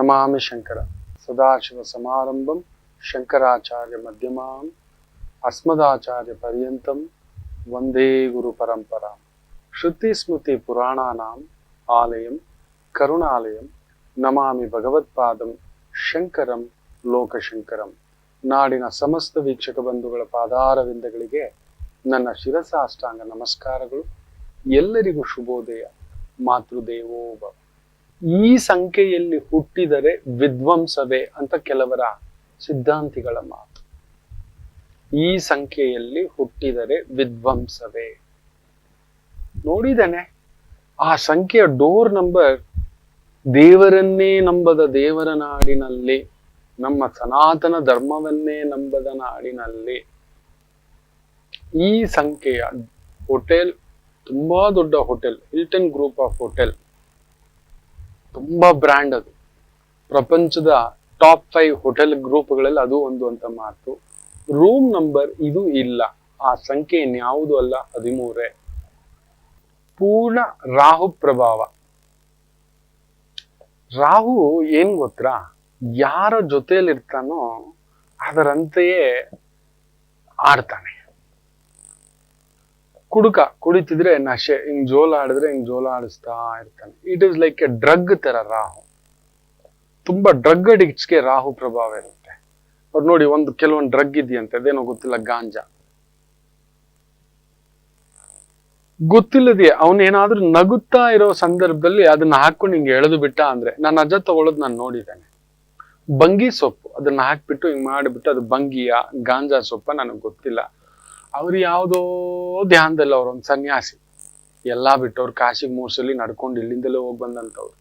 ನಮಾಮಿ ಶಂಕರ ಸದಾಶಿವ ಸಮಾರಂಭಂ ಶಂಕರಾಚಾರ್ಯ ಮಧ್ಯಮಾಂ ಅಸ್ಮದಾಚಾರ್ಯ ಪರ್ಯಂತಂ ವಂದೇ ಗುರು ಪರಂಪರಾ. ಶ್ರುತಿ ಸ್ಮೃತಿ ಪುರಾಣಾನಾಂ ಆಲಯಂ ಕರುಣಾಲಯಂ ನಮಾಮಿ ಭಗವತ್ಪಾದಂ ಶಂಕರಂ ಲೋಕಶಂಕರಂ. ನಾಡಿನ ಸಮಸ್ತ ವೀಕ್ಷಕ ಬಂಧುಗಳ ಪಾದಾರವಿಂದಗಳಿಗೆ ನನ್ನ ಶಿರಸಾಷ್ಟಾಂಗ ನಮಸ್ಕಾರಗಳು. ಎಲ್ಲರಿಗೂ ಶುಭೋದಯ. ಮಾತೃದೇವೋಭವ. ಈ ಸಂಖ್ಯೆಯಲ್ಲಿ ಹುಟ್ಟಿದರೆ ವಿದ್ವಂಸವೇ ಅಂತ ಕೆಲವರ ಸಿದ್ಧಾಂತಿಗಳ ಮಾತು. ಈ ಸಂಖ್ಯೆಯಲ್ಲಿ ಹುಟ್ಟಿದರೆ ವಿದ್ವಂಸವೇ. ನೋಡಿದ್ದೇನೆ ಆ ಸಂಖ್ಯೆಯ ಡೋರ್ ನಂಬರ್. ದೇವರನ್ನೇ ನಂಬದ ದೇವರ ನಾಡಿನಲ್ಲಿ, ನಮ್ಮ ಸನಾತನ ಧರ್ಮವನ್ನೇ ನಂಬದ ನಾಡಿನಲ್ಲಿ ಈ ಸಂಖ್ಯೆಯ ಹೋಟೆಲ್, ತುಂಬಾ ದೊಡ್ಡ hotel, Hilton group of hotel, ತುಂಬಾ ಬ್ರ್ಯಾಂಡ್. ಅದು ಪ್ರಪಂಚದ ಟಾಪ್ 5 ಹೋಟೆಲ್ ಗ್ರೂಪ್ಗಳಲ್ಲಿ ಅದು ಒಂದು ಅಂತ ಮಾತು. ರೂಮ್ ನಂಬರ್ ಇದು ಇಲ್ಲ. ಆ ಸಂಖ್ಯೆ ಇನ್ಯಾವುದು ಅಲ್ಲ, 13. ಪೂರ್ಣ ರಾಹು ಪ್ರಭಾವ. ರಾಹು ಏನ್ ಗೊತ್ತಾ, ಯಾರ ಜೊತೆಯಲ್ಲಿರ್ತಾನೋ ಅದರಂತೆಯೇ ಆಡ್ತಾನೆ. ಕುಡಿತಿದ್ರೆ ನಶೆ, ಹಿಂಗ್ ಜೋಲ ಆಡಿದ್ರೆ ಹಿಂಗ್ ಜೋಲ ಆಡಿಸ್ತಾ ಇರ್ತಾನೆ. It is like A drug ತರ ರಾಹು. ತುಂಬಾ ಡ್ರಗ್ ಅಡಿಕ್ಟ್ಸ್ಗೆ ರಾಹು ಪ್ರಭಾವ ಇರುತ್ತೆ. ಅವ್ರು ನೋಡಿ, ಕೆಲವೊಂದು ಡ್ರಗ್ ಇದೆಯಂತೆ, ಅದೇನೋ ಗೊತ್ತಿಲ್ಲ, ಗಾಂಜಾ. ಗೊತ್ತಿಲ್ಲದೆ ಅವನೇನಾದ್ರೂ ನಗುತ್ತಾ ಇರೋ ಸಂದರ್ಭದಲ್ಲಿ ಅದನ್ನ ಹಾಕೊಂಡು ಹಿಂಗೆ ಎಳೆದು ಬಿಟ್ಟ ಅಂದ್ರೆ, ನನ್ನ ಅಜ್ಜ ತಗೊಳ್ಳೋದು ನಾನು ನೋಡಿದ್ದೇನೆ. ಬಂಗಿ ಸೊಪ್ಪು ಅದನ್ನ ಹಾಕ್ಬಿಟ್ಟು ಹಿಂಗ್ ಮಾಡಿಬಿಟ್ಟು, ಅದು ಬಂಗಿಯ ಗಾಂಜಾ ಸೊಪ್ಪ ನನಗೆ ಗೊತ್ತಿಲ್ಲ. ಅವ್ರು ಯಾವುದೋ ಧ್ಯಾನದಲ್ಲಿ, ಅವ್ರೊಂದು ಸನ್ಯಾಸಿ, ಎಲ್ಲಾ ಬಿಟ್ಟು ಅವ್ರು ಕಾಶಿಗೆ 3 ಸಲ ನಡ್ಕೊಂಡು ಇಲ್ಲಿಂದಲೇ ಹೋಗಿ ಬಂದಂತವ್ರು.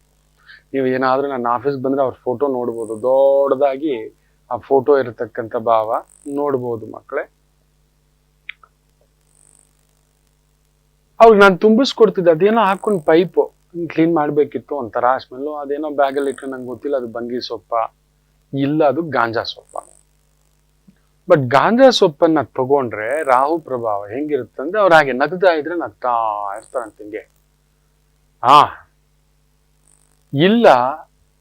ನೀವು ಏನಾದ್ರೂ ನನ್ನ ಆಫೀಸ್ ಬಂದ್ರೆ ಅವ್ರ ಫೋಟೋ ನೋಡ್ಬೋದು. ದೊಡ್ಡದಾಗಿ ಆ ಫೋಟೋ ಇರತಕ್ಕಂಥ ಭಾವ ನೋಡ್ಬೋದು ಮಕ್ಕಳೇ. ಅವ್ರಿಗೆ ನಾನು ತುಂಬಿಸ್ಕೊಡ್ತಿದ್ದೆ. ಅದೇನೋ ಹಾಕೊಂಡು ಪೈಪು ಕ್ಲೀನ್ ಮಾಡ್ಬೇಕಿತ್ತು, ಒಂಥರ ಸ್ಮೆಲ್ಲು. ಅದೇನೋ ಬ್ಯಾಗಲ್ಲಿ ಇಟ್ಟು ನಂಗೆ ಗೊತ್ತಿಲ್ಲ ಅದು ಬಂಗಿ ಸೊಪ್ಪ ಇಲ್ಲ, ಅದು ಗಾಂಜಾ ಸೊಪ್ಪ. ಬಟ್ ಗಾಂಜಾ ಸೊಪ್ಪನ್ನ ತಗೊಂಡ್ರೆ ರಾಹು ಪ್ರಭಾವ ಹೆಂಗಿರುತ್ತಂದ್ರೆ, ಅವ್ರು ಹಾಗೆ ನಗ್ತಾ ಇದ್ರೆ ನಗ್ತಾ ಇರ್ತಾರಂತೆ ಹಿಂಗೆ. ಇಲ್ಲ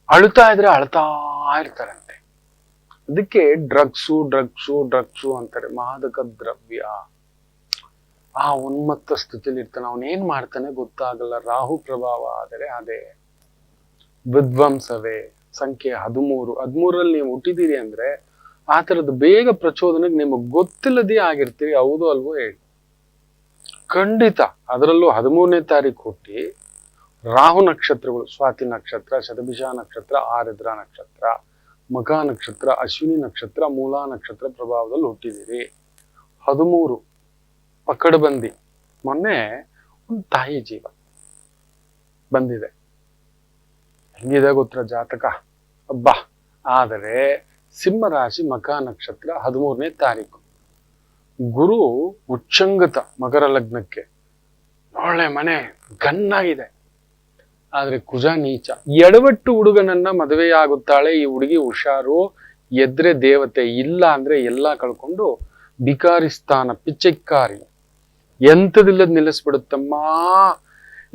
ಅಳ್ತಾ ಇದ್ರೆ ಅಳ್ತಾ ಇರ್ತಾರಂತೆ. ಅದಕ್ಕೆ ಡ್ರಗ್ಸು ಅಂತಾರೆ. ಮಾದಕ ದ್ರವ್ಯ. ಆ ಉನ್ಮತ್ತ ಸ್ಥಿತಿಲಿ ಇರ್ತಾನೆ. ಅವನೇನ್ ಮಾಡ್ತಾನೆ ಗೊತ್ತಾಗಲ್ಲ. ರಾಹು ಪ್ರಭಾವ ಆದರೆ ಅದೇ ವಿದ್ವಂಸವೇ. ಸಂಖ್ಯೆ 13ರಲ್ಲಿ ನೀವು ಹುಟ್ಟಿದೀರಿ ಅಂದ್ರೆ ಆ ತರದ್ದು ಬೇಗ ಪ್ರಚೋದನೆಗೆ ನಿಮಗೆ ಗೊತ್ತಿಲ್ಲದೇ ಆಗಿರ್ತೀರಿ. ಹೌದು ಅಲ್ವೋ ಹೇಳಿ? ಖಂಡಿತ. ಅದರಲ್ಲೂ 13ನೇ ತಾರೀಕು ಹುಟ್ಟಿ ರಾಹು ನಕ್ಷತ್ರಗಳು, ಸ್ವಾತಿ ನಕ್ಷತ್ರ, ಶತಭಿಷ ನಕ್ಷತ್ರ, ಆರ್ದ್ರ ನಕ್ಷತ್ರ, ಮಖ ನಕ್ಷತ್ರ, ಅಶ್ವಿನಿ ನಕ್ಷತ್ರ, ಮೂಲ ನಕ್ಷತ್ರ ಪ್ರಭಾವದಲ್ಲಿ ಹುಟ್ಟಿದಿರಿ. 13 ಪಕಡ್ ಬಂದಿ. ಮೊನ್ನೆ ಒಂದು ತಾಯಿ ಜೀವ ಬಂದಿದೆ. ಹೆಂಗಿದೆ ಗೊತ್ತರ ಜಾತಕ? ಅಬ್ಬಾ. ಆದರೆ ಸಿಂಹ ರಾಶಿ, ಮಖ ನಕ್ಷತ್ರ, 13ನೇ ತಾರೀಕು. ಗುರು ಉಚ್ಚಂಗತ ಮಕರ ಲಗ್ನಕ್ಕೆ. ಒಳ್ಳೆ ಮನೆ ಗನ್ನಾಗಿದೆ. ಆದ್ರೆ ಕುಜ ನೀಚ. ಎಡವಟ್ಟು ಹುಡುಗನನ್ನ ಮದುವೆಯಾಗುತ್ತಾಳೆ ಈ ಹುಡುಗಿ. ಹುಷಾರು. ಎದ್ರೆ ದೇವತೆ, ಇಲ್ಲ ಅಂದ್ರೆ ಎಲ್ಲಾ ಕಳ್ಕೊಂಡು ಬಿಕಾರಿಸ್ತಾನ, ಪಿಚ್ಚೆಕ್ಕಾರಿ, ಎಂತದಿಲ್ಲದ್ ನಿಲ್ಲಿಸ್ಬಿಡುತ್ತಮ್ಮ.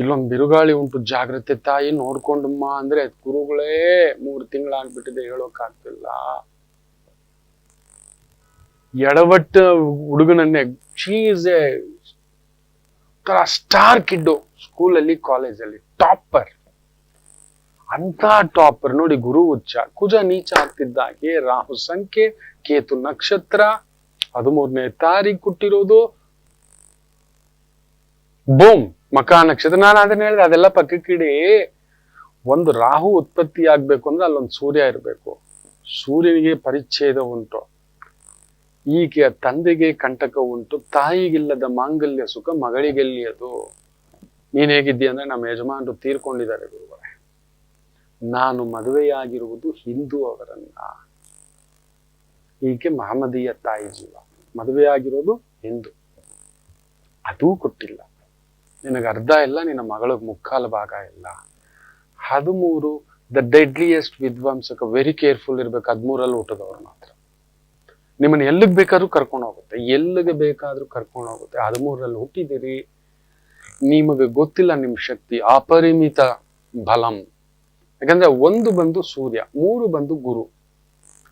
ಇಲ್ಲೊಂದು ಬಿರುಗಾಳಿ ಉಂಟು, ಜಾಗ್ರತೆ ತಾಯಿ, ನೋಡ್ಕೊಂಡಮ್ಮ ಅಂದ್ರೆ ಗುರುಗಳೇ 3 ತಿಂಗಳಾಗ್ಬಿಟ್ಟಿದೆ, ಹೇಳೋಕ್ಕಾಗ್ತಿಲ್ಲ. ಎಡವಟ್ಟ ಹುಡುಗನನ್ನೇ. She is a star kid. ಸ್ಕೂಲಲ್ಲಿ, ಕಾಲೇಜಲ್ಲಿ ಟಾಪರ್. ಅಂತ ಟಾಪರ್ ನೋಡಿ. ಗುರು ಉಚ್ಚ, ಕುಜ ನೀಚ ಆಗ್ತಿದ್ದಾಗೆ ರಾಹು ಸಂಖ್ಯೆ, ಕೇತು ನಕ್ಷತ್ರ, 13ನೇ ತಾರೀಕು ಹುಟ್ಟಿರೋದು. ಬೂಮ್, ಮಕಾ ನಕ್ಷತ್ರ. ನಾನು ಅದನ್ನ ಹೇಳಿದೆ, ಅದೆಲ್ಲ ಪಕ್ಕಕ್ಕಿಡಿ. ಒಂದು ರಾಹು ಉತ್ಪತ್ತಿ ಆಗ್ಬೇಕು ಅಂದ್ರೆ ಅಲ್ಲೊಂದು ಸೂರ್ಯ ಇರಬೇಕು. ಸೂರ್ಯನಿಗೆ ಪರಿಚ್ಛೇದ ಉಂಟು. ಈಕೆ ತಂದೆಗೆ ಕಂಟಕ ಉಂಟು. ತಾಯಿಗಿಲ್ಲದ ಮಾಂಗಲ್ಯ ಸುಖ ಮಗಳಿಗೆಲ್ಲಿ ಅದು. ನೀನ್ ಹೇಗಿದ್ದೀಯ ಅಂದ್ರೆ, ನಮ್ಮ ಯಜಮಾನರು ತೀರ್ಕೊಂಡಿದ್ದಾರೆ ಗುರುಗಳೇ. ನಾನು ಮದುವೆಯಾಗಿರುವುದು ಹಿಂದೂ ಅವರನ್ನ. ಈಕೆ ಮಹಮ್ಮದೀಯ ತಾಯಿ ಜೀವ. ಮದುವೆಯಾಗಿರೋದು ಹಿಂದೂ. ಅದೂ ಕೊಟ್ಟಿಲ್ಲ. ನಿನಗೆ ಅರ್ಧ ಇಲ್ಲ, ನಿನ್ನ ಮಗಳಿಗೆ ಮುಕ್ಕಾಲು ಭಾಗ ಇಲ್ಲ. 13 ದ ಡೆಡ್ಲಿಯೆಸ್ಟ್ ವಿದ್ವಂಸಕ. ವೆರಿ ಕೇರ್ಫುಲ್ ಇರ್ಬೇಕು. 13ರಲ್ಲಿ ಹುಟ್ಟದವ್ರು ಮಾತ್ರ. ನಿಮ್ಮನ್ನ ಎಲ್ಲಿಗೆ ಬೇಕಾದ್ರೂ ಕರ್ಕೊಂಡು ಹೋಗುತ್ತೆ, ಎಲ್ಲಿಗೆ ಬೇಕಾದ್ರೂ ಕರ್ಕೊಂಡು ಹೋಗುತ್ತೆ. 13ರಲ್ಲಿ ಹುಟ್ಟಿದಿರಿ. ನಿಮಗೆ ಗೊತ್ತಿಲ್ಲ ನಿಮ್ ಶಕ್ತಿ. ಅಪರಿಮಿತ ಬಲಂ. ಯಾಕಂದ್ರೆ 1 ಬಂದು ಸೂರ್ಯ, 3 ಬಂದು ಗುರು.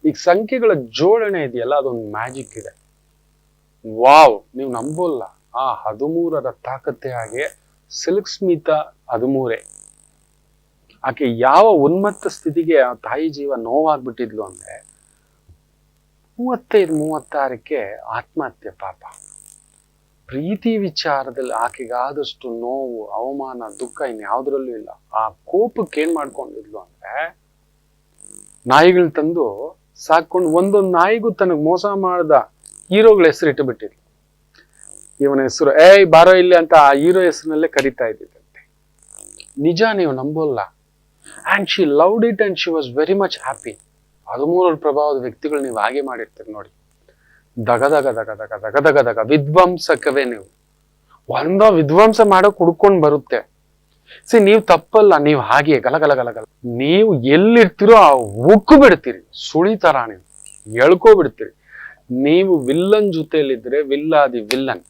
ಈಗ ಸಂಖ್ಯೆಗಳ ಜೋಡಣೆ ಇದೆಯಲ್ಲ, ಅದೊಂದು ಮ್ಯಾಜಿಕ್ ಇದೆ. ವಾವ್, ನೀವು ನಂಬೋಲ್ಲ. ಆ 13ರ ತಾಕತ್ತೆ ಹಾಗೆ. ಸಿಲ್ಕ್ ಸ್ಮಿತಾ 13. ಆಕೆ ಯಾವ ಉನ್ಮತ್ತ ಸ್ಥಿತಿಗೆ ಆ ತಾಯಿ ಜೀವ ನೋವಾಗ್ಬಿಟ್ಟಿದ್ಲು ಅಂದ್ರೆ 35-36ಕ್ಕೆ ಆತ್ಮಹತ್ಯೆ. ಪಾಪ, ಪ್ರೀತಿ ವಿಚಾರದಲ್ಲಿ ಆಕೆಗಾದಷ್ಟು ನೋವು, ಅವಮಾನ, ದುಃಖ ಇನ್ಯಾವುದ್ರಲ್ಲೂ ಇಲ್ಲ. ಆ ಕೋಪಕ್ಕೆ ಏನ್ ಮಾಡ್ಕೊಂಡಿದ್ಲು ಅಂದ್ರೆ ನಾಯಿಗಳು ತಂದು ಸಾಕೊಂಡು ಒಂದೊಂದು ನಾಯಿಗೂ ತನಗ್ ಮೋಸ ಮಾಡ್ದ ಹೀರೋಗಳ ಹೆಸರು ಇಟ್ಟು ಬಿಟ್ಟಿದ್ಲು. ಇವನ ಹೆಸರು ಏಯ್ ಬಾರೋ ಇಲ್ಲಿ ಅಂತ ಆ ಹೀರೋ ಹೆಸರಿನಲ್ಲೇ ಕರಿತಾ ಇದ್ದಿದ್ದಂತೆ. ನಿಜ, ನೀವು ನಂಬೋಲ್ಲ. And she loved it and she was very much happy. 13ರ ಪ್ರಭಾವದ ವ್ಯಕ್ತಿಗಳು ನೀವು ಹಾಗೆ ಮಾಡಿರ್ತೀರಿ ನೋಡಿ. ದಗ ದಗ ದಗ ದಗ ದಗ ದಗ ದಗ ವಿಧ್ವಂಸಕವೇ ನೀವು. ವಿಧ್ವಂಸ ಮಾಡೋಕ್ ಹುಡ್ಕೊಂಡ್ ಬರುತ್ತೆ. ನೀವು ತಪ್ಪಲ್ಲ, ನೀವು ಹಾಗೆ ಗಲಗಲ ಗಲಗಲ. ನೀವು ಎಲ್ಲಿರ್ತೀರೋ ಆ ಉಕ್ಕು ಬಿಡ್ತೀರಿ, ಸುಳಿತರ ನೀವು ಎಳ್ಕೋಬಿಡ್ತೀರಿ. ನೀವು ವಿಲ್ಲನ್ ಜೊತೆಯಲ್ಲಿದ್ರೆ ವಿಲ್ಲಾದಿ ವಿಲ್ಲನ್.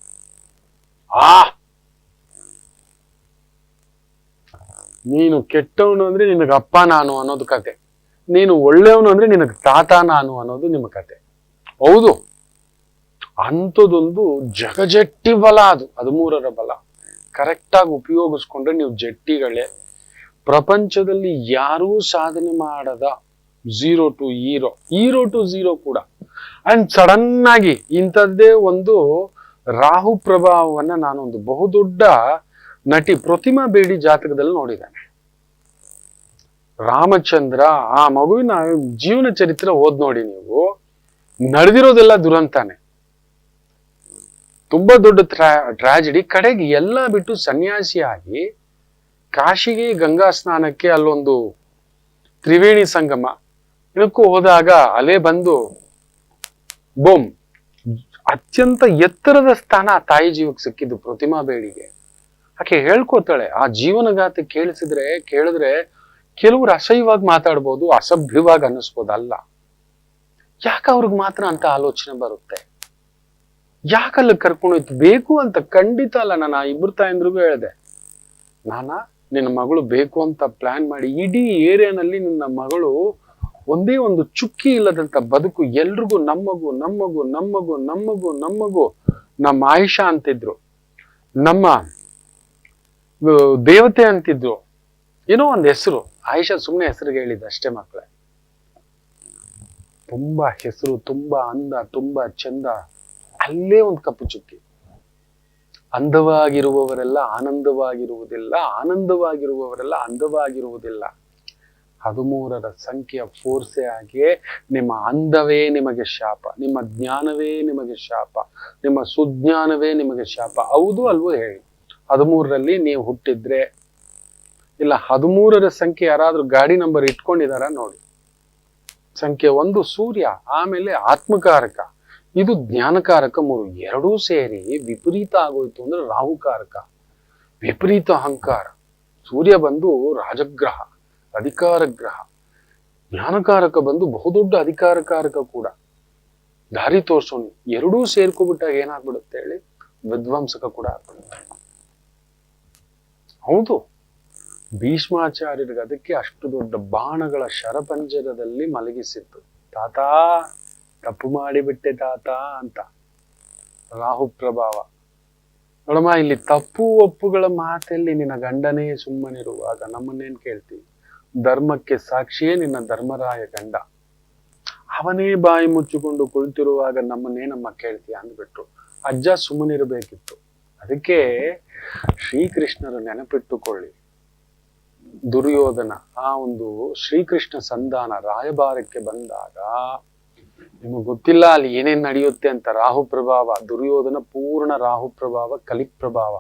ನೀನು ಕೆಟ್ಟವನು ಅಂದ್ರೆ ನಿನಗ ಅಪ್ಪ ನಾನು ಅನ್ನೋದು ಕತೆ, ನೀನು ಒಳ್ಳೆಯವನು ಅಂದ್ರೆ ನಿನಗ ತಾತ ನಾನು ಅನ್ನೋದು ನಿಮ್ಮ ಕತೆ. ಹೌದು, ಅಂಥದೊಂದು ಜಗಜಟ್ಟಿ ಬಲ ಅದು 13ರ ಬಲ. ಕರೆಕ್ಟ್ ಆಗಿ ಉಪಯೋಗಿಸ್ಕೊಂಡ್ರೆ ನೀವು ಜಟ್ಟಿಗಳೇ. ಪ್ರಪಂಚದಲ್ಲಿ ಯಾರೂ ಸಾಧನೆ ಮಾಡದ 0 to hero, hero to 0 ಕೂಡ. ಅಂಡ್ ಸಡನ್ ಆಗಿ ಇಂಥದ್ದೇ ಒಂದು ರಾಹು ಪ್ರಭಾವವನ್ನ ನಾನೊಂದು ಬಹುದೊಡ್ಡ ನಟಿ ಪ್ರತಿಮಾ ಬೇಡಿ ಜಾತಕದಲ್ಲಿ ನೋಡಿದ್ದೇನೆ. ರಾಮಚಂದ್ರ ಆ ಮಗುವಿನ ಜೀವನ ಚರಿತ್ರೆ ಓದ್ ನೋಡಿ ನೀವು, ನಡೆದಿರೋದೆಲ್ಲ ದುರಂತಾನೆ. ತುಂಬಾ ದೊಡ್ಡ ಟ್ರಾಜಿಡಿ. ಕಡೆಗೆ ಎಲ್ಲ ಬಿಟ್ಟು ಸನ್ಯಾಸಿಯಾಗಿ ಕಾಶಿಗೆ ಗಂಗಾ ಸ್ನಾನಕ್ಕೆ ಅಲ್ಲೊಂದು ತ್ರಿವೇಣಿ ಸಂಗಮ ಇದಕ್ಕೂ ಹೋದಾಗ ಅಲೆ ಬಂದು ಬೂಮ್, ಅತ್ಯಂತ ಎತ್ತರದ ಸ್ಥಾನ ಆ ತಾಯಿ ಜೀವಕ್ಕೆ ಸಿಕ್ಕಿದ್ದು ಪ್ರತಿಮಾ ಬೇಡಿಗೆ. ಆಕೆ ಹೇಳ್ಕೋತಾಳೆ, ಆ ಜೀವನಗಾಥೆ ಕೇಳಿದ್ರೆ ಕೆಲವ್ರು ಅಸಹ್ಯವಾಗಿ ಮಾತಾಡ್ಬೋದು, ಅಸಭ್ಯವಾಗಿ ಅನ್ನಿಸ್ಬೋದು. ಅಲ್ಲ, ಯಾಕೆ ಅವ್ರಿಗೆ ಮಾತ್ರ ಅಂತ ಆಲೋಚನೆ ಬರುತ್ತೆ? ಯಾಕಲ್ಲ ಕರ್ಕೊಂಡೋಯ್ತು? ಬೇಕು ಅಂತ ಖಂಡಿತ ಅಲ್ಲ. ನಾನು ಆ 2 ತಾಯಂದ್ರಿಗೂ ಹೇಳಿದೆ, ನಿನ್ನ ಮಗಳು ಬೇಕು ಅಂತ ಪ್ಲಾನ್ ಮಾಡಿ ಇಡೀ ಏರಿಯಾನಲ್ಲಿ ನಿನ್ನ ಮಗಳು ಒಂದೇ ಒಂದು ಚುಕ್ಕಿ ಇಲ್ಲದಂತ ಬದುಕು. ಎಲ್ರಿಗೂ ನಮ್ಮಗು ನಮ್ಮಗು ನಮ್ಮಗು ನಮ್ಮಗು ನಮ್ಮಗು. ನಮ್ಮ ಆಯಿಷಾ ಅಂತಿದ್ರು, ನಮ್ಮ ದೇವತೆ ಅಂತಿದ್ರು, ಏನೋ ಒಂದು ಹೆಸರು. ಆಯಿಷಾ ಸುಮ್ಮನೆ ಹೆಸರಿಗೆ ಹೇಳಿದ್ದ ಅಷ್ಟೇ ಮಕ್ಕಳೇ. ತುಂಬಾ ಹೆಸರು, ತುಂಬಾ ಅಂದ, ತುಂಬಾ ಚಂದ. ಅಲ್ಲೇ ಒಂದು ಕಪ್ಪು ಚುಕ್ಕಿ. ಅಂದವಾಗಿರುವವರೆಲ್ಲ ಆನಂದವಾಗಿರುವುದಿಲ್ಲ, ಆನಂದವಾಗಿರುವವರೆಲ್ಲ ಅಂದವಾಗಿರುವುದಿಲ್ಲ. 13ರ ಸಂಖ್ಯೆಯ ಫೋರ್ಸೆ ಆಗಿ ನಿಮ್ಮ ಅಂದವೇ ನಿಮಗೆ ಶಾಪ, ನಿಮ್ಮ ಜ್ಞಾನವೇ ನಿಮಗೆ ಶಾಪ, ನಿಮ್ಮ ಸುಜ್ಞಾನವೇ ನಿಮಗೆ ಶಾಪ. ಹೌದು ಅಲ್ವೋ ಹೇಳಿ? 13ರಲ್ಲಿ ನೀವು ಹುಟ್ಟಿದ್ರೆ, ಇಲ್ಲ 13ರ ಸಂಖ್ಯೆ ಯಾರಾದ್ರೂ ಗಾಡಿ ನಂಬರ್ ಇಟ್ಕೊಂಡಿದಾರ ನೋಡಿ. ಸಂಖ್ಯೆ 1 ಸೂರ್ಯ, ಆಮೇಲೆ ಆತ್ಮಕಾರಕ, ಇದು ಜ್ಞಾನಕಾರಕ 3. ಎರಡೂ ಸೇರಿ ವಿಪರೀತ ಆಗೋಯ್ತು ಅಂದ್ರೆ ರಾಹುಕಾರಕ, ವಿಪರೀತ ಅಹಂಕಾರ. ಸೂರ್ಯ ಬಂದು ರಾಜಗ್ರಹ, ಅಧಿಕಾರ ಗ್ರಹ. ಜ್ಞಾನಕಾರಕ ಬಂದು ಬಹುದೊಡ್ಡ ಅಧಿಕಾರಕಾರಕ ಕೂಡ, ದಾರಿ ತೋರ್ಸೋನು. ಎರಡೂ ಸೇರ್ಕೊಬಿಟ್ಟಾಗ ಏನಾಗ್ಬಿಡುತ್ತೆ ಹೇಳಿ? ವಿಧ್ವಂಸಕ ಕೂಡ ಆಗ್ಬಿಡುತ್ತೆ. ಹೌದು, ಭೀಷ್ಮಾಚಾರ್ಯರಿಗೆ ಅದಕ್ಕೆ ಅಷ್ಟು ದೊಡ್ಡ ಬಾಣಗಳ ಶರಪಂಜರದಲ್ಲಿ ಮಲಗಿಸಿತ್ತು. ತಾತ ತಪ್ಪು ಮಾಡಿಬಿಟ್ಟೆ ತಾತ ಅಂತ. ರಾಹು ಪ್ರಭಾವ ನೋಡಮ್ಮ, ಇಲ್ಲಿ ತಪ್ಪು ಒಪ್ಪುಗಳ ಮಾತಲ್ಲಿ ನಿನ್ನ ಗಂಡನೇ ಸುಮ್ಮನಿರುವಾಗ ನಮ್ಮನ್ನೇನ್ ಕೇಳ್ತೀವಿ? ಧರ್ಮಕ್ಕೆ ಸಾಕ್ಷಿಯೇ ನಿನ್ನ ಧರ್ಮರಾಯ ಗಂಡ, ಅವನೇ ಬಾಯಿ ಮುಚ್ಚಿಕೊಂಡು ಕುಳಿತಿರುವಾಗ ನಮ್ಮನ್ನೇನಮ್ಮ ಕೇಳ್ತೀಯ ಅಂದ್ಬಿಟ್ರು. ಅಜ್ಜ ಸುಮ್ಮನಿರಬೇಕಿತ್ತು. ಅದಕ್ಕೆ ಶ್ರೀಕೃಷ್ಣರ ನೆನಪಿಟ್ಟುಕೊಳ್ಳಿ. ದುರ್ಯೋಧನ ಆ ಒಂದು ಶ್ರೀಕೃಷ್ಣ ಸಂಧಾನ ರಾಯಭಾರಕ್ಕೆ ಬಂದಾಗ ನಿಮಗೆ ಗೊತ್ತಿಲ್ಲ ಅಲ್ಲಿ ಏನೇನ್ ನಡೆಯುತ್ತೆ ಅಂತ. ರಾಹು ಪ್ರಭಾವ, ದುರ್ಯೋಧನ ಪೂರ್ಣ ರಾಹು ಪ್ರಭಾವ, ಕಲಿಪ್ರಭಾವ.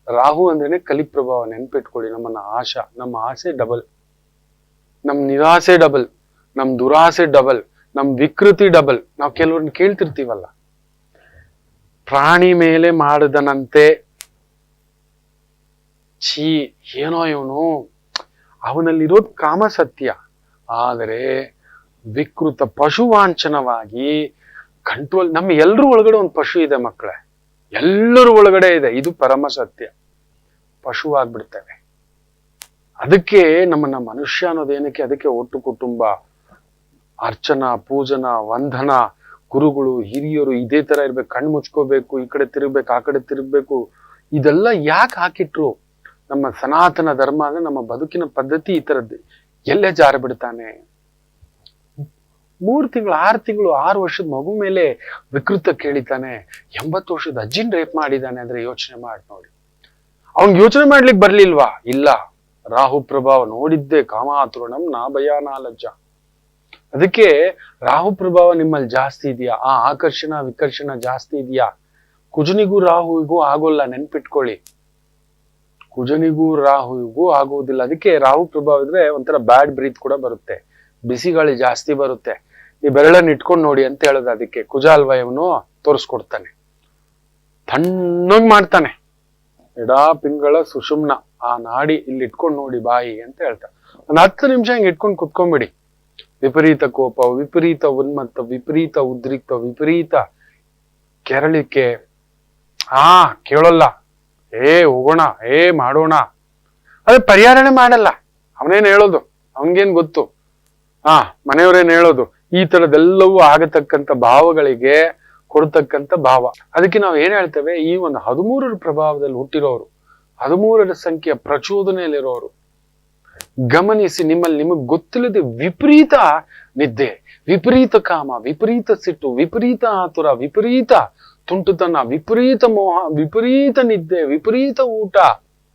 ರಾಹು ಅಂದ್ರೇನೆ ಕಲಿಪ್ರಭಾವ, ನೆನ್ಪಿಟ್ಕೊಳ್ಳಿ. ನಮ್ಮ ಆಸೆ ಡಬಲ್, ನಮ್ ನಿರಾಸೆ ಡಬಲ್, ನಮ್ ದುರಾಸೆ ಡಬಲ್, ನಮ್ ವಿಕೃತಿ ಡಬಲ್. ನಾವು ಕೆಲವ್ರನ್ನ ಕೇಳ್ತಿರ್ತೀವಲ್ಲ, ಪ್ರಾಣಿ ಮೇಲೆ ಮಾಡಿದನಂತೆ, ಛೀ ಏನೋ ಇವನು, ಅವನಲ್ಲಿರೋದು ಕಾಮ ಸತ್ಯ, ಆದರೆ ವಿಕೃತ ಪಶುವಾಂಚನವಾಗಿ ಕಂಟ್ರೋಲ್. ನಮ್ಮ ಎಲ್ರ ಒಳಗಡೆ ಒಂದು ಪಶು ಇದೆ ಮಕ್ಕಳೇ, ಎಲ್ಲರ ಒಳಗಡೆ ಇದೆ. ಇದು ಪರಮ ಸತ್ಯ. ಪಶುವಾಗ್ಬಿಡ್ತೇವೆ. ಅದಕ್ಕೆ ನಮ್ಮನ್ನ ಮನುಷ್ಯ ಅನ್ನೋದೇನಕ್ಕೆ, ಅದಕ್ಕೆ ಒಟ್ಟು ಕುಟುಂಬ, ಅರ್ಚನಾ, ಪೂಜನ, ವಂದನ, ಗುರುಗಳು, ಹಿರಿಯರು ಇದೇ ತರ ಇರ್ಬೇಕು, ಕಣ್ಣು ಮುಚ್ಕೋಬೇಕು, ಈ ಕಡೆ ತಿರುಗ್ಬೇಕು, ಆ ಕಡೆ ತಿರುಗ್ಬೇಕು. ಇದೆಲ್ಲ ಯಾಕೆ ಹಾಕಿಟ್ರು? ನಮ್ಮ ಸನಾತನ ಧರ್ಮ ಅಂದ್ರೆ ನಮ್ಮ ಬದುಕಿನ ಪದ್ಧತಿ ಈ ತರದ್ದು. ಎಲ್ಲೇ ಜಾರ ಬಿಡ್ತಾನೆ. 3 ತಿಂಗಳು 6 ತಿಂಗಳು 6 ವರ್ಷದ ಮಗು ಮೇಲೆ ವಿಕೃತ ಕೇಳಿತಾನೆ. 80 ವರ್ಷದ ಅಜ್ಜಿನ್ ರೇಪ್ ಮಾಡಿದಾನೆ ಅಂದ್ರೆ ಯೋಚನೆ ಮಾಡಿ ನೋಡಿ. ಅವ್ನ್ ಯೋಚನೆ ಮಾಡ್ಲಿಕ್ಕೆ ಬರ್ಲಿಲ್ವಾ? ಇಲ್ಲ, ರಾಹು ಪ್ರಭಾವ ನೋಡಿದ್ದೆ. ಕಾಮಾತುರಣಂ ನಾ ಭಯ ನಾ ಲಜ್ಜ. ಅದಕ್ಕೆ ರಾಹು ಪ್ರಭಾವ ನಿಮ್ಮಲ್ಲಿ ಜಾಸ್ತಿ ಇದೆಯಾ? ಆ ಆಕರ್ಷಣ ವಿಕರ್ಷಣ ಜಾಸ್ತಿ ಇದೆಯಾ? ಕುಜನಿಗೂ ರಾಹುವಿಗೂ ಆಗೋಲ್ಲ, ನೆನ್ಪಿಟ್ಕೊಳ್ಳಿ. ಕುಜನಿಗೂ ರಾಹುವಿಗೂ ಆಗುವುದಿಲ್ಲ. ಅದಕ್ಕೆ ರಾಹು ಪ್ರಭಾವ ಇದ್ರೆ ಒಂಥರ ಬ್ಯಾಡ್ ಬ್ರೀತ್ ಕೂಡ ಬರುತ್ತೆ, ಬಿಸಿ ಗಾಳಿ ಜಾಸ್ತಿ ಬರುತ್ತೆ. ಈ ಬೆರಳನ್ನ ಇಟ್ಕೊಂಡು ನೋಡಿ ಅಂತ ಹೇಳೋದು. ಅದಕ್ಕೆ ಕುಜ ಅಲ್ವಾ ಇವನು, ತೋರಿಸ್ಕೊಡ್ತಾನೆ, ತಣ್ಣಗ್ ಮಾಡ್ತಾನೆ. ಎಡಾ ಪಿಂಗಳ ಸುಷುಮ್ನ, ಆ ನಾಡಿ ಇಲ್ಲಿ ಇಟ್ಕೊಂಡು ನೋಡಿ ಬಾಯಿ ಅಂತ ಹೇಳ್ತಾನೆ. ಒಂದ್ 10 ನಿಮಿಷ ಹಿಂಗ್ ಇಟ್ಕೊಂಡು ಕುತ್ಕೊಂಡ್ಬಿಡಿ. ವಿಪರೀತ ಕೋಪ, ವಿಪರೀತ ಉನ್ಮತ್ತ, ವಿಪರೀತ ಉದ್ರಿಕ್ತ, ವಿಪರೀತ ಕೆರಳಿಕೆ, ಕೇಳಲ್ಲ, ಹೋಗೋಣ, ಮಾಡೋಣ, ಅದೇ ಪರಿಹಾರನೇ ಮಾಡಲ್ಲ. ಅವನೇನ್ ಹೇಳೋದು, ಅವನ್ಗೇನ್ ಗೊತ್ತು? ಮನೆಯವ್ರೇನ್ ಹೇಳೋದು? ಈ ತರದೆಲ್ಲವೂ ಆಗತಕ್ಕಂಥ ಭಾವಗಳಿಗೆ ಕೊಡ್ತಕ್ಕಂಥ ಭಾವ. ಅದಕ್ಕೆ ನಾವು ಏನ್ ಹೇಳ್ತೇವೆ, ಈ ಒಂದು 13ರ ಪ್ರಭಾವದಲ್ಲಿ ಹುಟ್ಟಿರೋರು, 13ರ ಸಂಖ್ಯೆಯ ಪ್ರಚೋದನೆಯಲ್ಲಿರೋರು, ಗಮನಿಸಿ, ನಿಮಗ್ ಗೊತ್ತಿಲ್ಲದೆ ವಿಪರೀತ ನಿದ್ದೆ, ವಿಪರೀತ ಕಾಮ, ವಿಪರೀತ ಸಿಟ್ಟು, ವಿಪರೀತ ಆತುರ, ವಿಪರೀತ ತುಂಟುತನ, ವಿಪರೀತ ಮೋಹ, ವಿಪರೀತ ನಿದ್ದೆ, ವಿಪರೀತ ಊಟ.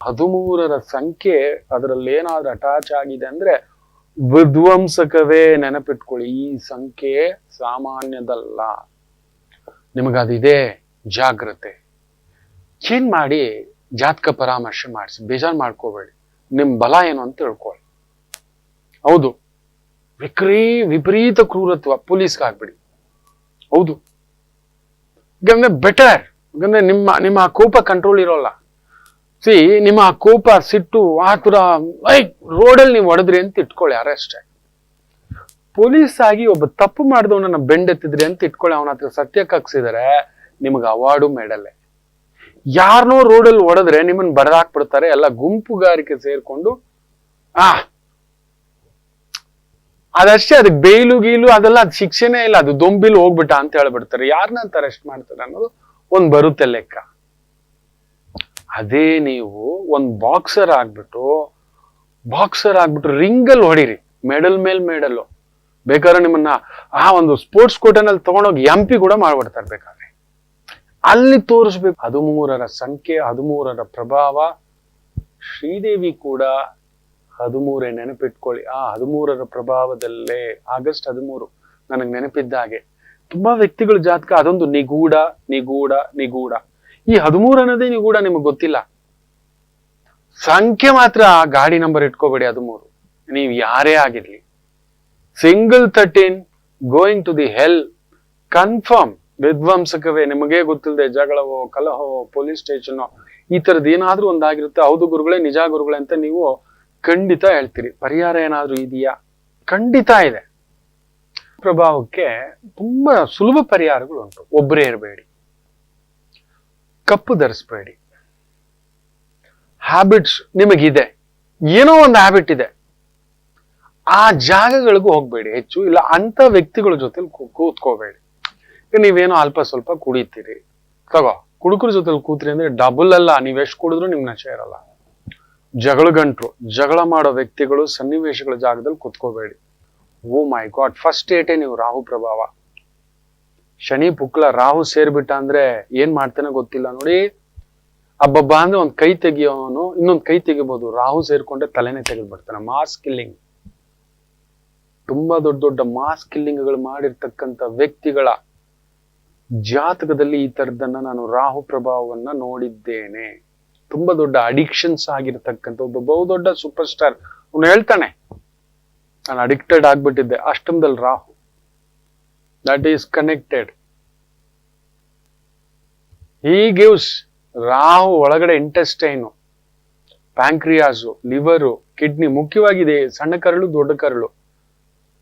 13ರ ಸಂಖ್ಯೆ ಅದರಲ್ಲಿ ಏನಾದ್ರೂ ಅಟ್ಯಾಚ್ ಆಗಿದೆ ಅಂದ್ರೆ ವಿಧ್ವಂಸಕವೇ. ನೆನಪಿಟ್ಕೊಳ್ಳಿ, ಈ ಸಂಖ್ಯೆ ಸಾಮಾನ್ಯದಲ್ಲ. ನಿಮಗದಿದೆ, ಜಾಗ್ರತೆ. ಏನ್ ಮಾಡಿ, ಜಾತಕ ಪರಾಮರ್ಶೆ ಮಾಡಿಸಿ, ಬೇಜಾರ್ ಮಾಡ್ಕೋಬೇಡಿ. ನಿಮ್ ಬಲ ಏನು ಅಂತ ತಿಳ್ಕೊಳ್ಳಿ. ಹೌದು, ವಿಪರೀತ ಕ್ರೂರತ್ವ ಪೊಲೀಸ್ಗೆ ಆಗ್ಬಿಡಿ. ಹೌದು, ಯಾಕಂದ್ರೆ ಬೆಟರ್, ಯಾಕಂದ್ರೆ ನಿಮ್ಮ ಕೋಪ ಕಂಟ್ರೋಲ್ ಇರೋಲ್ಲ. ನಿಮ್ಮ ಕೋಪ, ಸಿಟ್ಟು, ಆತುರ ರೋಡಲ್ಲಿ ನೀವು ಹೊಡೆದ್ರಿ ಅಂತ ಇಟ್ಕೊಳ್ಳಿ, ಅರೆಸ್ಟ್. ಪೊಲೀಸ್ ಆಗಿ ಒಬ್ಬ ತಪ್ಪು ಮಾಡಿದವನನ್ನ ಬೆಂಡೆತ್ತಿದ್ರಿ ಅಂತ ಇಟ್ಕೊಳ್ಳಿ, ಅವನ ಹತ್ರ ಸತ್ಯಕ್ಕೆ ಹಾಕ್ಸಿದರೆ ನಿಮ್ಗೆ ಅವಾರ್ಡು ಮೆಡಲ್. ಯಾರನೋ ರೋಡಲ್ಲಿ ಹೊಡೆದ್ರೆ ನಿಮ್ಮನ್ನ ಬಡದಾಕ್ಬಿಡ್ತಾರೆ. ಎಲ್ಲ ಗುಂಪುಗಾರಿಕೆ ಸೇರ್ಕೊಂಡು ಅದಷ್ಟೇ, ಅದಕ್ಕೆ ಬೇಯ್ಲು ಗೀಲು ಅದೆಲ್ಲ, ಅದ್ ಶಿಕ್ಷೆನೇ ಇಲ್ಲ, ಅದು ದೊಂಬಿಲು ಹೋಗ್ಬಿಟ್ಟ ಅಂತ ಹೇಳ್ಬಿಡ್ತಾರೆ. ಯಾರನ್ನ ಅಂತ ಅರೆಸ್ಟ್ ಮಾಡ್ತಾರೆ ಅನ್ನೋದು ಒಂದ್ ಬರುತ್ತೆ ಲೆಕ್ಕ. ಅದೇ ನೀವು ಒಂದ್ ಬಾಕ್ಸರ್ ಆಗ್ಬಿಟ್ಟು ರಿಂಗಲ್ಲಿ ಹೊಡಿರಿ, ಮೆಡಲ್ ಮೇಲ್ ಮೆಡಲ್. ಬೇಕಾದ್ರೆ ನಿಮ್ಮನ್ನ ಒಂದು ಸ್ಪೋರ್ಟ್ಸ್ ಕೋಟೆನಲ್ಲಿ ತಗೊಂಡೋಗಿ MP ಕೂಡ ಮಾಡ್ಬಿಡ್ತಾರೆ ಬೇಕಾದ್ರೆ. ಅಲ್ಲಿ ತೋರಿಸ್ಬೇಕು. 13ರ ಸಂಖ್ಯೆ, 13ರ ಪ್ರಭಾವ. ಶ್ರೀದೇವಿ ಕೂಡ 13 ನೆನಪಿಟ್ಕೊಳ್ಳಿ. 13ರ ಪ್ರಭಾವದಲ್ಲೇ ಆಗಸ್ಟ್ 13 ನನಗೆ ನೆನಪಿದ್ದ ಹಾಗೆ ತುಂಬಾ ವ್ಯಕ್ತಿಗಳ ಜಾತಕ ಅದೊಂದು ನಿಗೂಢ. ಈ 13 ಅನ್ನೋದೇ ನಿಗೂಢ, ನಿಮಗೆ ಗೊತ್ತಿಲ್ಲ. ಸಂಖ್ಯೆ ಮಾತ್ರ ಗಾಡಿ ನಂಬರ್ ಇಟ್ಕೋಬೇಡಿ. 13 ನೀವು ಯಾರೇ ಆಗಿರ್ಲಿ, single 13 going to the hell confirm. ವಿಧ್ವಂಸಕವೇ. ನಿಮಗೆ ಗೊತ್ತಿಲ್ಲದೆ ಜಗಳವೋ, ಕಲಹವೋ, ಪೊಲೀಸ್ ಸ್ಟೇಷನ್ ಈ ತರದ್ ಏನಾದ್ರೂ ಒಂದಾಗಿರುತ್ತೆ. ಹೌದು ಗುರುಗಳೇ, ನಿಜ ಗುರುಗಳೇ ಅಂತ ನೀವು ಖಂಡಿತ ಹೇಳ್ತೀರಿ. ಪರಿಹಾರ ಏನಾದ್ರೂ ಇದೆಯಾ? ಖಂಡಿತ ಇದೆ. ಪ್ರಭಾವಕ್ಕೆ ತುಂಬಾ ಸುಲಭ ಪರಿಹಾರಗಳು ಉಂಟು. ಒಬ್ಬರೇ ಇರಬೇಡಿ, ಕಪ್ಪು ಧರಿಸ್ಬೇಡಿ. ಹ್ಯಾಬಿಟ್ಸ್ ನಿಮಗಿದೆ, ಏನೋ ಒಂದು ಹ್ಯಾಬಿಟ್ ಇದೆ, ಆ ಜಾಗಗಳಿಗೂ ಹೋಗ್ಬೇಡಿ ಹೆಚ್ಚು. ಇಲ್ಲ ಅಂತ ವ್ಯಕ್ತಿಗಳ ಜೊತೆ ಕೂತ್ಕೋಬೇಡಿ. ನೀವೇನೋ ಅಲ್ಪ ಸ್ವಲ್ಪ ಕುಡಿತೀರಿ, ಕುಡುಕರ ಜೊತೆಲಿ ಕೂತ್ರಿ ಅಂದ್ರೆ ಡಬಲ್ ಅಲ್ಲ, ನೀವೆಷ್ಟು ಕುಡಿದ್ರು ನಿಮ್ ನಶೆ ಇರಲ್ಲ. ಜಗಳ ಮಾಡೋ ವ್ಯಕ್ತಿಗಳು, ಸನ್ನಿವೇಶಗಳ ಜಾಗದಲ್ಲಿ ಕುತ್ಕೋಬೇಡಿ. ಓ ಮೈ ಗಾಡ್, ಫಸ್ಟ್ ಏಟೇ ನೀವು ರಾಹು ಪ್ರಭಾವ. ಶನಿ ಪುಕ್ಲ ರಾಹು ಸೇರ್ಬಿಟ್ಟ ಅಂದ್ರೆ ಏನ್ ಮಾಡ್ತಾನೆ ಗೊತ್ತಿಲ್ಲ ನೋಡಿ. ಹಬ್ಬಬ್ಬ ಅಂದ್ರೆ ಒಂದ್ ಕೈ ತೆಗಿಯೋನು ಇನ್ನೊಂದ್ ಕೈ ತೆಗಿಬಹುದು. ರಾಹು ಸೇರ್ಕೊಂಡ್ರೆ ತಲೆನೇ ತೆಗೆದ್ಬಿಡ್ತಾನೆ. ಮಾಸ್ ಕಿಲ್ಲಿಂಗ್, ತುಂಬಾ ದೊಡ್ಡ ದೊಡ್ಡ ಮಾಸ್ ಕಿಲ್ಲಿಂಗ್ಗಳು ಮಾಡಿರ್ತಕ್ಕಂಥ ವ್ಯಕ್ತಿಗಳ ಜಾತಕದಲ್ಲಿ ಈ ತರದನ್ನ ನಾನು ರಾಹು ಪ್ರಭಾವವನ್ನ ನೋಡಿದ್ದೇನೆ. ತುಂಬಾ ದೊಡ್ಡ ಅಡಿಕ್ಷನ್ಸ್ ಆಗಿರ್ತಕ್ಕಂಥ ಒಬ್ಬ ಬಹುದೊಡ್ಡ ಸೂಪರ್ ಸ್ಟಾರ್ ಅವನು ಹೇಳ್ತಾನೆ, ನಾನು ಅಡಿಕ್ಟೆಡ್ ಆಗ್ಬಿಟ್ಟಿದ್ದೆ. ಅಷ್ಟಮದಲ್ಲಿ Rahu, that is connected. He gives. Rahu ಒಳಗಡೆ ಇಂಟೆಸ್ಟೈನು, ಪ್ಯಾಂಕ್ರಿಯಾಸು, ಲಿವರು, ಕಿಡ್ನಿ, ಮುಖ್ಯವಾಗಿದೆ ಸಣ್ಣ ಕರಳು, ದೊಡ್ಡ ಕರಳು,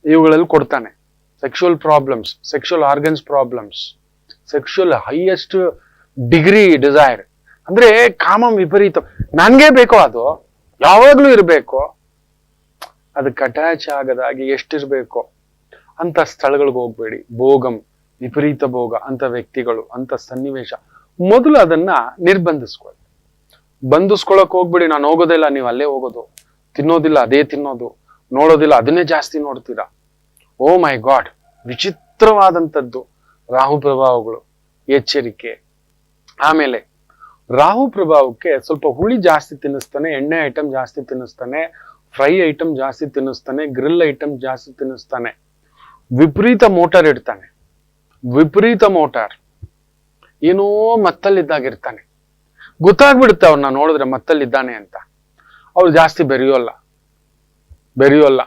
ಇವುಗಳಲ್ಲಿ ಕೊಡ್ತಾನೆ. Sexual problems, sexual organs problems, sexual highest degree desire ಅಂದ್ರೆ ಕಾಮ ವಿಪರೀತ. ನನ್ಗೆ ಬೇಕೋ ಅದು, ಯಾವಾಗ್ಲೂ ಇರ್ಬೇಕು, ಅದಕ್ಕೆ ಅಟ್ಯಾಚ್ ಆಗದಾಗಿ ಎಷ್ಟಿರ್ಬೇಕು ಅಂತ ಸ್ಥಳಗಳಿಗೆ ಹೋಗ್ಬೇಡಿ. ಭೋಗಂ, ವಿಪರೀತ ಭೋಗ ಅಂತ ವ್ಯಕ್ತಿಗಳು, ಅಂತ ಸನ್ನಿವೇಶ, ಮೊದಲು ಅದನ್ನ ನಿರ್ಬಂಧಿಸ್ಕೊಳ್ಳಿ. ಬಂಧಿಸ್ಕೊಳಕ್ ಹೋಗ್ಬೇಡಿ. ನಾನು ಹೋಗೋದಿಲ್ಲ, ನೀವು ಅಲ್ಲೇ ಹೋಗೋದು, ತಿನ್ನೋದಿಲ್ಲ ಅದೇ ತಿನ್ನೋದು, ನೋಡೋದಿಲ್ಲ ಅದನ್ನೇ ಜಾಸ್ತಿ ನೋಡ್ತೀರಾ. ಓ ಮೈ ಗಾಡ್, ವಿಚಿತ್ರವಾದಂಥದ್ದು ರಾಹು ಪ್ರಭಾವಗಳು. ಎಚ್ಚರಿಕೆ. ಆಮೇಲೆ ರಾಹು ಪ್ರಭಾವಕ್ಕೆ ಸ್ವಲ್ಪ ಹುಳಿ ಜಾಸ್ತಿ ತಿನ್ನಿಸ್ತಾನೆ, ಎಣ್ಣೆ ಐಟಮ್ ಜಾಸ್ತಿ ತಿನ್ನಿಸ್ತಾನೆ, ಫ್ರೈ ಐಟಮ್ ಜಾಸ್ತಿ ತಿನ್ನಿಸ್ತಾನೆ, ಗ್ರಿಲ್ ಐಟಮ್ ಜಾಸ್ತಿ ತಿನ್ನಿಸ್ತಾನೆ, ವಿಪರೀತ ಮೋಟಾರ್ ಇಡ್ತಾನೆ. ವಿಪರೀತ ಮೋಟಾರ್, ಏನೋ ಮತ್ತಲ್ಲಿದ್ದಾಗಿರ್ತಾನೆ. ಗೊತ್ತಾಗ್ಬಿಡುತ್ತೆ ಅವ್ರನ್ನ ನೋಡಿದ್ರೆ ಮತ್ತಲ್ಲಿದ್ದಾನೆ ಅಂತ. ಅವ್ರು ಜಾಸ್ತಿ ಬೆರೆಯೋಲ್ಲ,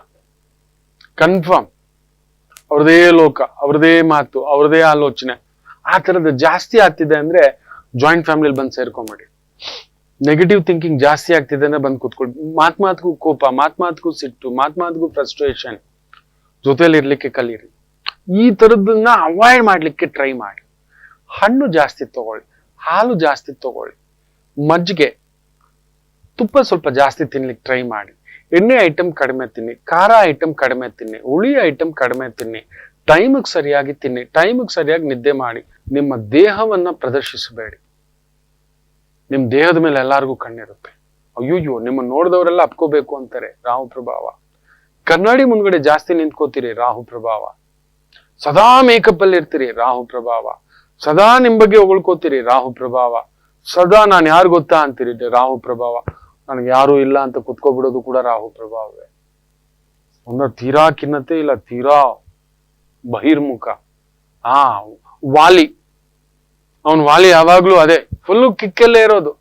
ಕನ್ಫರ್ಮ್. ಅವ್ರದೇ ಲೋಕ, ಅವ್ರದೇ ಮಾತು, ಅವ್ರದೇ ಆಲೋಚನೆ. ಆ ತರದ್ದು ಜಾಸ್ತಿ ಆಗ್ತಿದೆ ಅಂದ್ರೆ ಜಾಯಿಂಟ್ ಫ್ಯಾಮಿಲಿ ಬಂದು ಸೇರ್ಕೊಂಬಿಡಿ. ನೆಗೆಟಿವ್ ಥಿಂಕಿಂಗ್ ಜಾಸ್ತಿ ಆಗ್ತಿದೆ ಅಂದ್ರೆ ಬಂದು ಕೂತ್ಕೊಳ್ಳಿ. ಮಾತ್ಗೂ ಕೋಪ, ಮಾತ್ಗೂ ಸಿಟ್ಟು, ಮಾತ್ಗೂ ಫ್ರಸ್ಟ್ರೇಷನ್, ಜೊತೆಲಿ ಇರ್ಲಿಕ್ಕೆ ಕಲೀರಿ. ಈ ತರದನ್ನ ಅವಾಯ್ಡ್ ಮಾಡ್ಲಿಕ್ಕೆ ಟ್ರೈ ಮಾಡಿ. ಹಣ್ಣು ಜಾಸ್ತಿ ತಗೊಳ್ಳಿ, ಹಾಲು ಜಾಸ್ತಿ ತಗೊಳ್ಳಿ, ಮಜ್ಜಿಗೆ, ತುಪ್ಪ ಸ್ವಲ್ಪ ಜಾಸ್ತಿ ತಿನ್ಲಿಕ್ಕೆ ಟ್ರೈ ಮಾಡಿ. ಎಣ್ಣೆ ಐಟಮ್ ಕಡಿಮೆ ತಿನ್ನಿ, ಖಾರ ಐಟಮ್ ಕಡಿಮೆ ತಿನ್ನಿ, ಹುಳಿ ಐಟಮ್ ಕಡಿಮೆ ತಿನ್ನಿ, ಟೈಮಿಗೆ ಸರಿಯಾಗಿ ತಿನ್ನಿ, ಟೈಮಿಗೆ ಸರಿಯಾಗಿ ನಿದ್ದೆ ಮಾಡಿ. ನಿಮ್ಮ ದೇಹವನ್ನ ಪ್ರದರ್ಶಿಸಬೇಡಿ. ನಿಮ್ ದೇಹದ ಮೇಲೆ ಎಲ್ಲಾರ್ಗೂ ಕಣ್ಣಿರುತ್ತೆ. ಅಯ್ಯೋಯ್ಯೋ, ನಿಮ್ಮನ್ನ ನೋಡಿದವರೆಲ್ಲ ಅಪ್ಕೋಬೇಕು ಅಂತಾರೆ, ರಾಹು ಪ್ರಭಾವ. ಕನ್ನಡಿ ಮುಂದ್ಗಡೆ ಜಾಸ್ತಿ ನಿಂತ್ಕೋತೀರಿ, ರಾಹು ಪ್ರಭಾವ. ಸದಾ ಮೇಕಪ್ ಅಲ್ಲಿ ಇರ್ತೀರಿ, ರಾಹು ಪ್ರಭಾವ. ಸದಾ ನಿಮ್ ಬಗ್ಗೆ ಹೊಗಳ್ಕೋತೀರಿ, ರಾಹು ಪ್ರಭಾವ. ಸದಾ ನಾನು ಯಾರು ಗೊತ್ತಾ ಅಂತೀರಿ, ರಾಹು ಪ್ರಭಾವ. ನನಗೆ ಯಾರು ಇಲ್ಲ ಅಂತ ಕುತ್ಕೋಬಿಡೋದು ಕೂಡ ರಾಹು ಪ್ರಭಾವವೇ. ಒಂದ ತೀರಾ ಖಿನ್ನತೆ, ಇಲ್ಲ ತೀರಾ ಬಹಿರ್ಮುಖ. ವಾಲಿ, ವಾಲಿ ಯಾವಾಗ್ಲೂ ಅದೇ ಫುಲ್ಲು ಕಿಕ್ಕಲ್ಲೇ ಇರೋದು.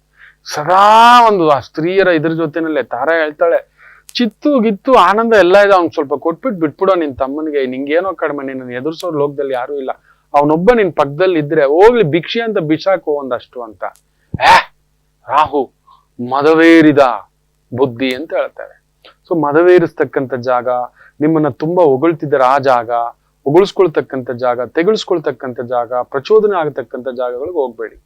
ಸದಾ ಒಂದು ಆ ಸ್ತ್ರೀಯರ ಇದ್ರ ಜೊತೆನಲ್ಲೇ. ತಾರ ಹೇಳ್ತಾಳೆ, ಚಿತ್ತು ಗಿತ್ತು ಆನಂದ ಎಲ್ಲ ಇದೆ, ಅವ್ನ್ ಸ್ವಲ್ಪ ಬಿಟ್ಬಿಡೋ ನಿನ್ ತಮ್ಮನಿಗೆ. ನಿಂಗೇನೋ ಕಡಿಮೆ, ನಿನ್ನ ಎದುರಿಸೋರ್ ಲೋಕದಲ್ಲಿ ಯಾರು ಇಲ್ಲ, ಅವನೊಬ್ಬ ನಿನ್ ಪಕ್ಕದಲ್ಲಿ ಇದ್ರೆ ಹೋಗ್ಲಿ ಭಿಕ್ಷೆ ಅಂತ ಬಿಸಾಕು ಒಂದಷ್ಟು ಅಂತ. ರಾಹು ಮದವೇರಿದ ಬುದ್ಧಿ ಅಂತ ಹೇಳ್ತಾರೆ. ಸೊ ಮದವೇರಿಸ್ತಕ್ಕಂಥ ಜಾಗ, ನಿಮ್ಮನ್ನ ತುಂಬಾ ಹೊಗಳ್ತಿದ್ದಾರೆ ಆ ಜಾಗ, ಹೊಗಳಿಸ್ಕೊಳ್ತಕ್ಕಂಥ ಜಾಗ, ತೆಗೆಳ್ಸ್ಕೊಳ್ತಕ್ಕಂಥ ಜಾಗ, ಪ್ರಚೋದನೆ ಆಗತಕ್ಕಂಥ ಜಾಗಗಳಿಗೆ ಹೋಗ್ಬೇಡಿ.